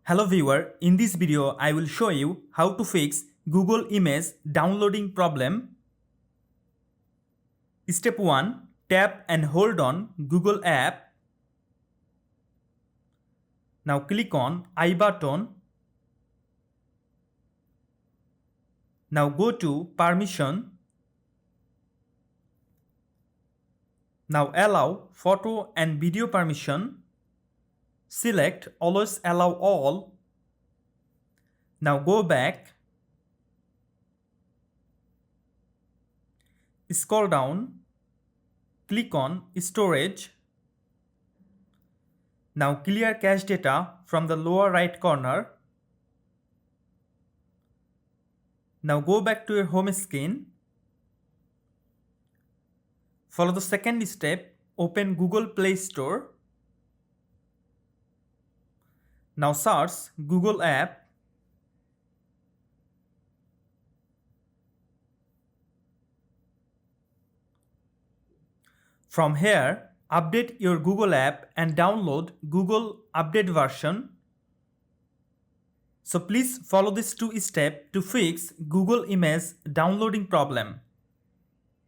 Hello viewer, in this video I will show you how to fix Google Image downloading problem. Step 1. Tap and hold on Google app. Now click on I button. Now go to permission. Now allow photo and video permission. Select always allow all. Now go back. Scroll down. Click on storage. Now clear cache data from the lower right corner. Now go back to your home screen. Follow the second step. Open Google Play Store. Now search Google app. From here, update your Google app and download Google update version. So please follow these two steps to fix Google Image downloading problem.